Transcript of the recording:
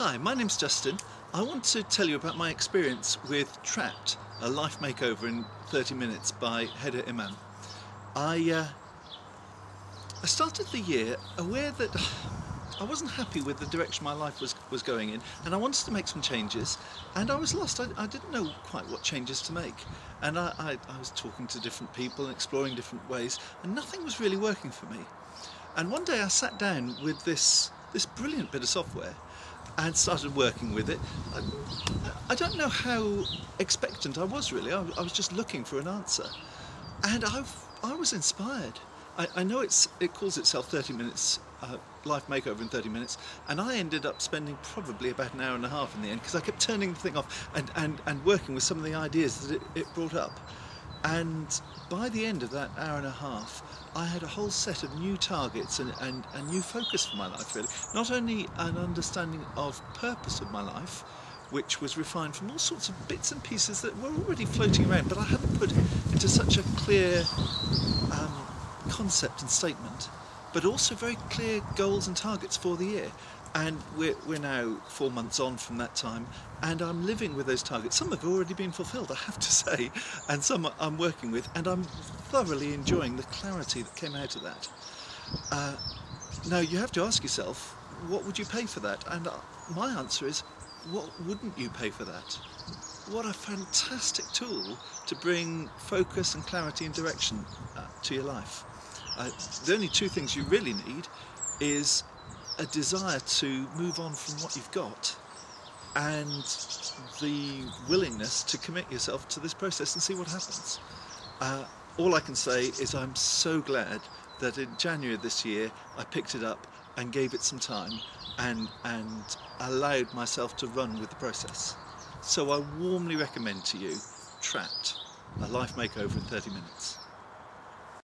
Hi, my name's Justin. I want to tell you about my experience with Trapped, a life makeover in 30 minutes by Heda Imam. I started the year aware that I wasn't happy with the direction my life was going in, and I wanted to make some changes, and I was lost. I didn't know quite what changes to make, and I was talking to different people and exploring different ways, and nothing was really working for me. And one day I sat down with this brilliant bit of software and started working with it. I don't know how expectant I was really. I was just looking for an answer, and I was inspired. I know it calls itself 30 minutes, life makeover in 30 minutes, and I ended up spending probably about an hour and a half in the end, because I kept turning the thing off and working with some of the ideas that it brought up. And by the end of that hour and a half, I had a whole set of new targets and a new focus for my life, really. Not only an understanding of purpose of my life, which was refined from all sorts of bits and pieces that were already floating around, but I hadn't put into such a clear concept and statement, but also very clear goals and targets for the year. And we're now 4 months on from that time, and I'm living with those targets. Some have already been fulfilled, I have to say, and some I'm working with, and I'm thoroughly enjoying the clarity that came out of that. Now you have to ask yourself, what would you pay for that? And my answer is, what wouldn't you pay for that? What a fantastic tool to bring focus and clarity and direction to your life. The only two things you really need is a desire to move on from what you've got, and the willingness to commit yourself to this process and see what happens. All I can say is I'm so glad that in January this year I picked it up and gave it some time and allowed myself to run with the process. So I warmly recommend to you Trapped, a life makeover in 30 minutes.